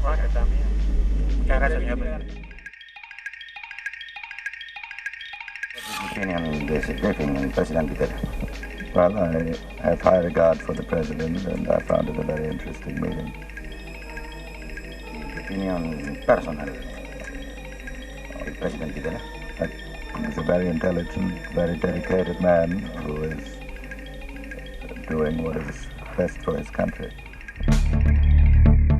Franca también. Muchas gracias, señor presidente. Opinion defining President Videla. Well, I have high regard for the President and I found it a very interesting meeting. Opinion personal of President Videla. He's a very intelligent, very dedicated man who is doing what is best for his country.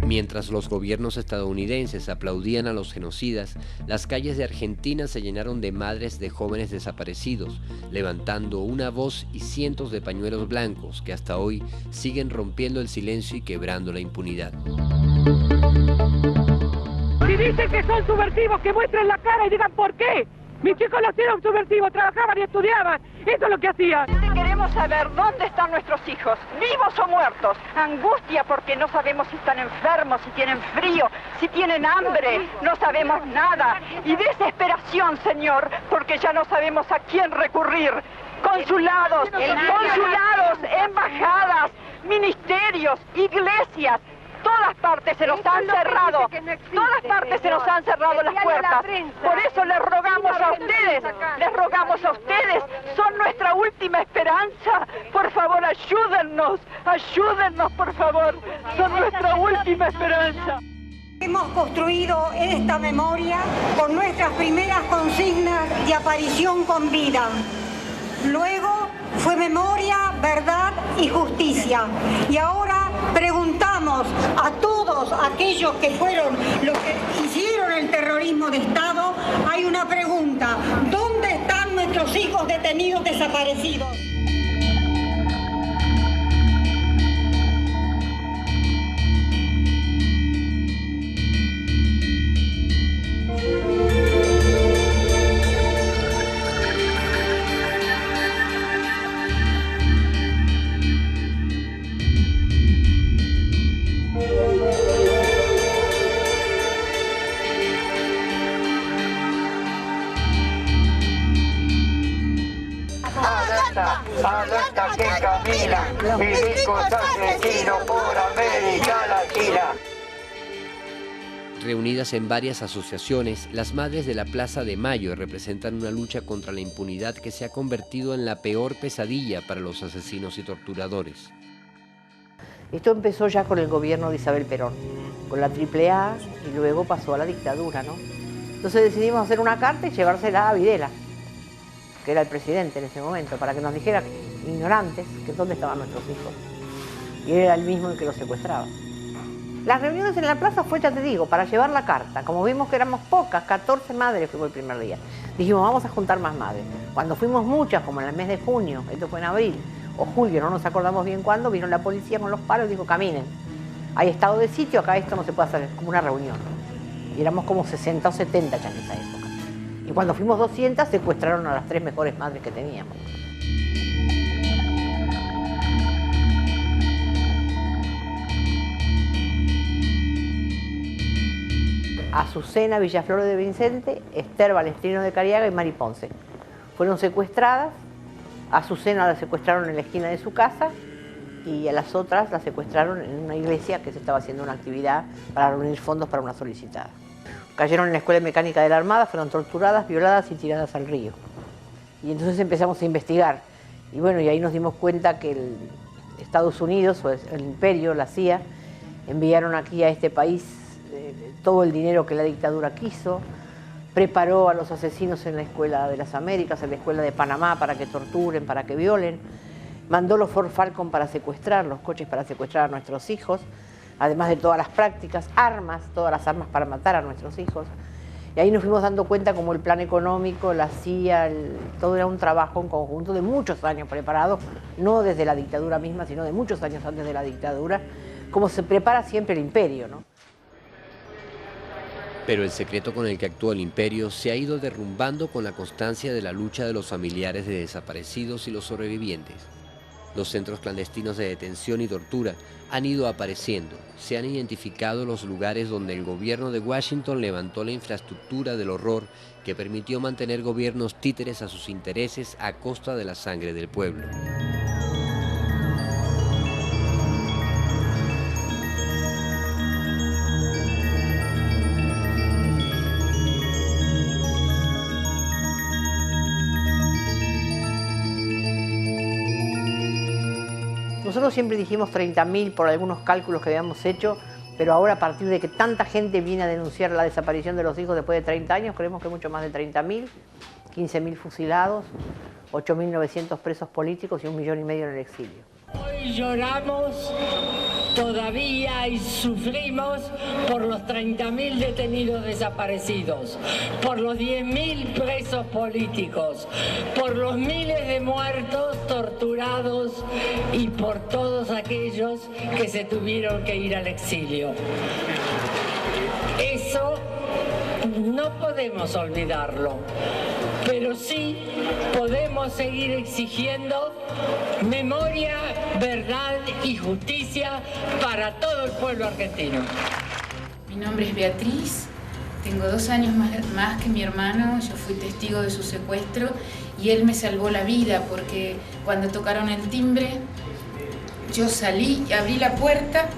Mientras los gobiernos estadounidenses aplaudían a los genocidas, las calles de Argentina se llenaron de madres de jóvenes desaparecidos, levantando una voz y cientos de pañuelos blancos que hasta hoy siguen rompiendo el silencio y quebrando la impunidad. Si dicen que son subversivos, que muestren la cara y digan por qué. Mis chicos no eran subversivos, trabajaban y estudiaban. Eso es lo que hacían. Queremos saber dónde están nuestros hijos, vivos o muertos. Angustia porque no sabemos si están enfermos, si tienen frío, si tienen hambre. No sabemos nada. Y desesperación, Señor, porque ya no sabemos a quién recurrir. Consulados, embajadas, ministerios, iglesias. todas partes se nos han cerrado, todas partes se nos han cerrado las puertas. Por eso les rogamos a ustedes, son nuestra última esperanza. Por favor, ayúdennos, por favor, son nuestra última esperanza. Hemos construido esta memoria con nuestras primeras consignas de aparición con vida. Luego fue memoria, verdad y justicia. Y ahora preguntamos a todos aquellos que fueron los que hicieron el terrorismo de Estado, hay una pregunta: ¿dónde están nuestros hijos detenidos desaparecidos? Alerta que caminan, milicos asesinos por América Latina. Reunidas en varias asociaciones, las Madres de la Plaza de Mayo representan una lucha contra la impunidad que se ha convertido en la peor pesadilla para los asesinos y torturadores. Esto empezó ya con el gobierno de Isabel Perón, con la AAA, y luego pasó a la dictadura, ¿no? Entonces decidimos hacer una carta y llevársela a Videla, que era el presidente en ese momento, para que nos dijera, ignorantes, que dónde estaban nuestros hijos. Y él era el mismo el que los secuestraba. Las reuniones en la plaza fue, ya te digo, para llevar la carta. Como vimos que éramos pocas, 14 madres fuimos el primer día. Dijimos, vamos a juntar más madres. Cuando fuimos muchas, como en el mes de junio, esto fue en abril, o julio, no nos acordamos bien cuándo, vino la policía con los palos y dijo, caminen. Hay estado de sitio, acá esto no se puede hacer, es como una reunión. Y éramos como 60 o 70 ya en esa época. Y cuando fuimos 200, secuestraron a las 3 mejores madres que teníamos. Azucena Villaflor de Vicente, Esther Balestrino de Cariaga y Mari Ponce. Fueron secuestradas. A Azucena la secuestraron en la esquina de su casa y a las otras la secuestraron en una iglesia que se estaba haciendo una actividad para reunir fondos para una solicitada. Cayeron en la Escuela Mecánica de la Armada, fueron torturadas, violadas y tiradas al río. Y entonces empezamos a investigar. Y bueno, y ahí nos dimos cuenta que el Estados Unidos, o el Imperio, la CIA, enviaron aquí a este país todo el dinero que la dictadura quiso, preparó a los asesinos en la Escuela de las Américas, en la Escuela de Panamá para que torturen, para que violen, mandó los Ford Falcon para secuestrar, los coches para secuestrar a nuestros hijos, además de todas las prácticas, armas, todas las armas para matar a nuestros hijos. Y ahí nos fuimos dando cuenta como el plan económico, la CIA, todo era un trabajo en conjunto de muchos años preparado, no desde la dictadura misma, sino de muchos años antes de la dictadura, como se prepara siempre el imperio, ¿no? Pero el secreto con el que actúa el imperio se ha ido derrumbando con la constancia de la lucha de los familiares de desaparecidos y los sobrevivientes. Los centros clandestinos de detención y tortura han ido apareciendo. Se han identificado los lugares donde el gobierno de Washington levantó la infraestructura del horror que permitió mantener gobiernos títeres a sus intereses a costa de la sangre del pueblo. Nosotros siempre dijimos 30.000 por algunos cálculos que habíamos hecho, pero ahora a partir de que tanta gente viene a denunciar la desaparición de los hijos después de 30 años, creemos que mucho más de 30.000, 15.000 fusilados, 8.900 presos políticos y 1,5 millones en el exilio. Hoy lloramos todavía y sufrimos por los 30.000 detenidos desaparecidos, por los 10.000 presos políticos, por los miles de muertos, torturados y por todos aquellos que se tuvieron que ir al exilio. Eso no podemos olvidarlo, pero sí podemos seguir exigiendo memoria, verdad y justicia para todo el pueblo argentino. Mi nombre es Beatriz, tengo 2 años más que mi hermano, yo fui testigo de su secuestro y él me salvó la vida porque cuando tocaron el timbre yo salí y abrí la puerta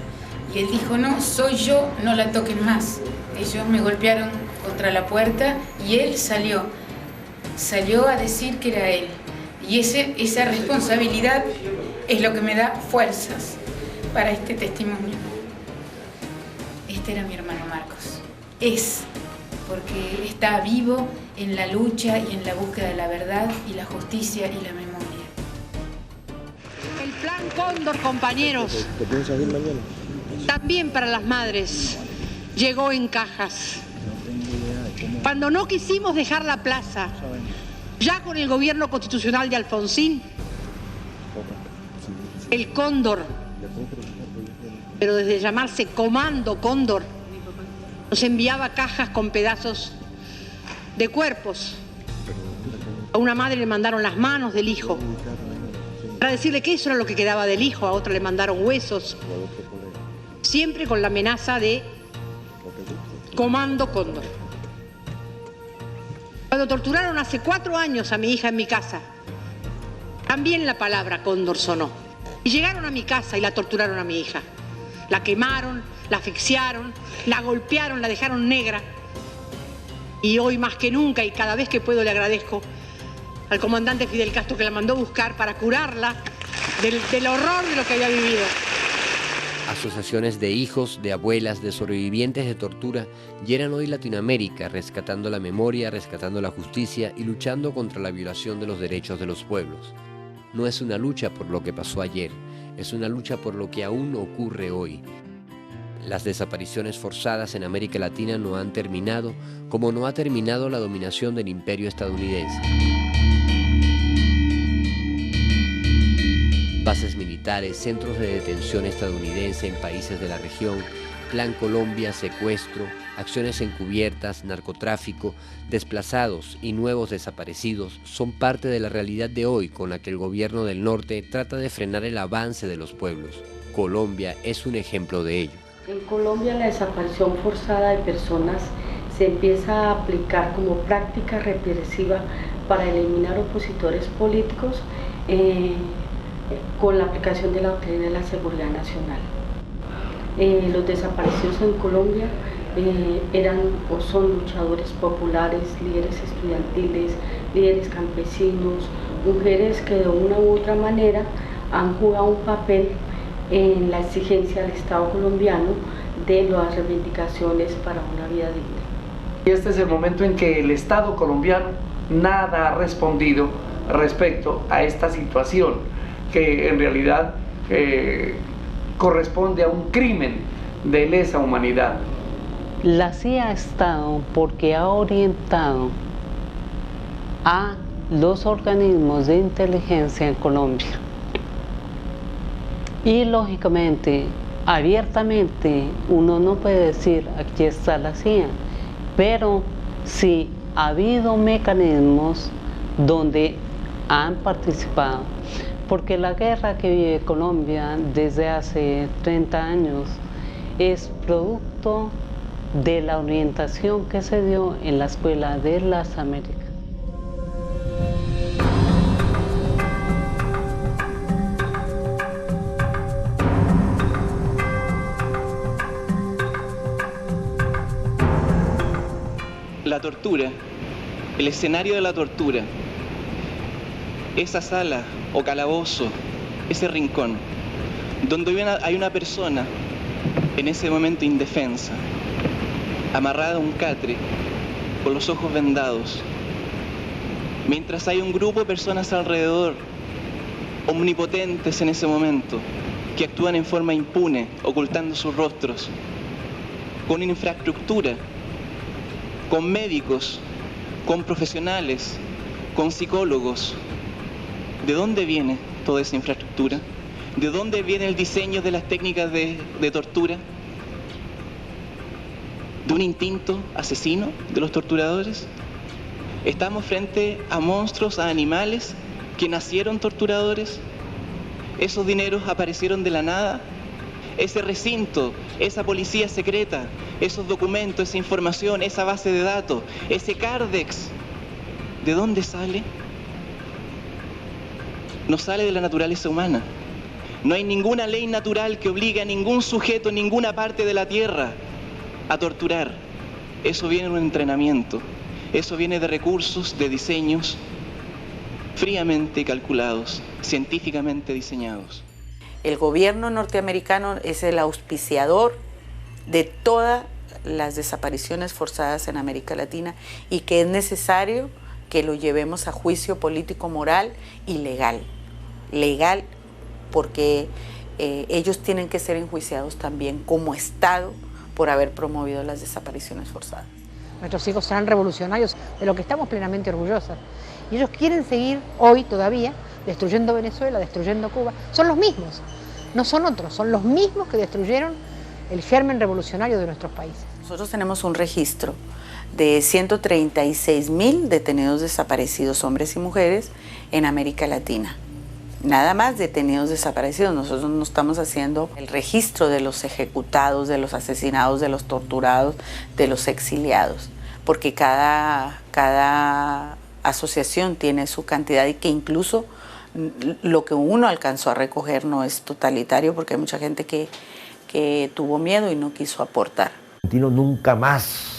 Y él dijo, no, soy yo, no la toquen más. Ellos me golpearon contra la puerta y él salió a decir que era él. Y esa responsabilidad es lo que me da fuerzas para este testimonio. Este era mi hermano Marcos. Porque está vivo en la lucha y en la búsqueda de la verdad y la justicia y la memoria. El plan Cóndor, compañeros, también para las madres, llegó en cajas. Cuando no quisimos dejar la plaza, ya con el gobierno constitucional de Alfonsín, el Cóndor, pero desde llamarse Comando Cóndor, nos enviaba cajas con pedazos de cuerpos. A una madre le mandaron las manos del hijo, para decirle que eso era lo que quedaba del hijo, a otra le mandaron huesos, siempre con la amenaza de Comando Cóndor. Cuando torturaron hace 4 años a mi hija en mi casa, también la palabra Cóndor sonó. Y llegaron a mi casa y la torturaron a mi hija. La quemaron, la asfixiaron, la golpearon, la dejaron negra. Y hoy más que nunca, y cada vez que puedo, le agradezco al comandante Fidel Castro que la mandó buscar para curarla del horror de lo que había vivido. Asociaciones de hijos, de abuelas, de sobrevivientes de tortura llenan hoy Latinoamérica, rescatando la memoria, rescatando la justicia y luchando contra la violación de los derechos de los pueblos. No es una lucha por lo que pasó ayer, es una lucha por lo que aún ocurre hoy. Las desapariciones forzadas en América Latina no han terminado, como no ha terminado la dominación del imperio estadounidense. Bases militares, centros de detención estadounidense en países de la región, Plan Colombia, secuestro, acciones encubiertas, narcotráfico, desplazados y nuevos desaparecidos son parte de la realidad de hoy con la que el gobierno del norte trata de frenar el avance de los pueblos. Colombia es un ejemplo de ello. En Colombia la desaparición forzada de personas se empieza a aplicar como práctica represiva para eliminar opositores políticos con la aplicación de la doctrina de la seguridad nacional. Los desaparecidos en Colombia eran o son luchadores populares, líderes estudiantiles, líderes campesinos, mujeres que de una u otra manera han jugado un papel en la exigencia del Estado colombiano de las reivindicaciones para una vida digna. Y este es el momento en que el Estado colombiano nada ha respondido respecto a esta situación, que en realidad corresponde a un crimen de lesa humanidad. La CIA ha estado porque ha orientado a los organismos de inteligencia en Colombia. Y lógicamente, abiertamente, uno no puede decir aquí está la CIA, pero sí ha habido mecanismos donde han participado. Porque la guerra que vive Colombia desde hace 30 años es producto de la orientación que se dio en la Escuela de las Américas. La tortura, el escenario de la tortura, esa sala o calabozo, ese rincón, donde hay una persona en ese momento indefensa, amarrada a un catre, con los ojos vendados, mientras hay un grupo de personas alrededor, omnipotentes en ese momento, que actúan en forma impune, ocultando sus rostros, con infraestructura, con médicos, con profesionales, con psicólogos. ¿De dónde viene toda esa infraestructura? ¿De dónde viene el diseño de las técnicas de tortura? ¿De un instinto asesino de los torturadores? ¿Estamos frente a monstruos, a animales que nacieron torturadores? ¿Esos dineros aparecieron de la nada? Ese recinto, esa policía secreta, esos documentos, esa información, esa base de datos, ese Cardex, ¿de dónde sale? No sale de la naturaleza humana, No hay ninguna ley natural que obligue a ningún sujeto en ninguna parte de la tierra a torturar. Eso viene de un entrenamiento, eso viene de recursos, de diseños fríamente calculados, científicamente diseñados. El gobierno norteamericano es el auspiciador de todas las desapariciones forzadas en América Latina y que es necesario que lo llevemos a juicio político, moral y legal. Legal porque ellos tienen que ser enjuiciados también como Estado por haber promovido las desapariciones forzadas. Nuestros hijos serán revolucionarios, de lo que estamos plenamente orgullosas. Y ellos quieren seguir hoy todavía destruyendo Venezuela, destruyendo Cuba. Son los mismos, no son otros, son los mismos que destruyeron el germen revolucionario de nuestros países. Nosotros tenemos un registro de 136.000 detenidos desaparecidos, hombres y mujeres, en América Latina. Nada más detenidos desaparecidos. Nosotros no estamos haciendo el registro de los ejecutados, de los asesinados, de los torturados, de los exiliados, porque cada asociación tiene su cantidad y que incluso lo que uno alcanzó a recoger no es totalitario, porque hay mucha gente que tuvo miedo y no quiso aportar. Nunca más.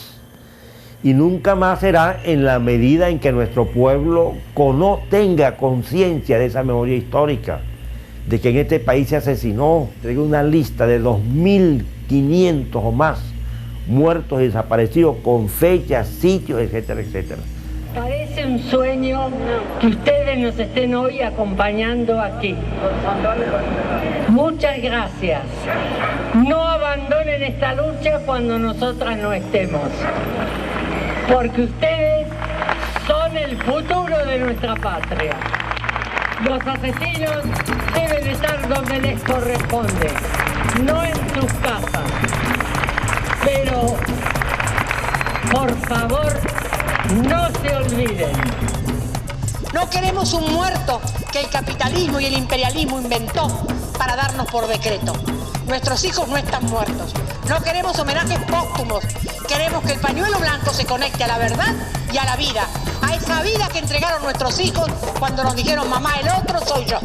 Y nunca más será en la medida en que nuestro pueblo tenga conciencia de esa memoria histórica, de que en este país se asesinó. Traigo una lista de 2.500 o más muertos y desaparecidos con fechas, sitios, etcétera, etcétera. Parece un sueño que ustedes nos estén hoy acompañando aquí. Muchas gracias. No abandonen esta lucha cuando nosotras no estemos, porque ustedes son el futuro de nuestra patria. Los asesinos deben estar donde les corresponde, no en sus casas. Pero, por favor, no se olviden. No queremos un muerto que el capitalismo y el imperialismo inventó para darnos por decreto. Nuestros hijos no están muertos. No queremos homenajes póstumos. Queremos que el pañuelo blanco se conecte a la verdad y a la vida. A esa vida que entregaron nuestros hijos cuando nos dijeron, mamá, el otro soy yo.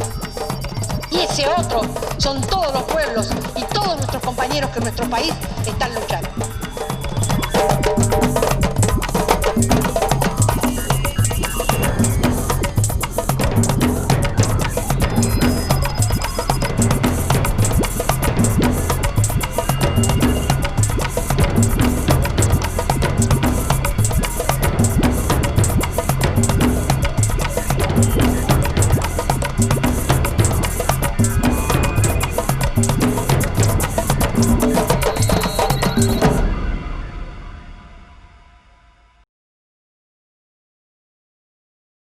Y ese otro son todos los pueblos y todos nuestros compañeros que en nuestro país están luchando.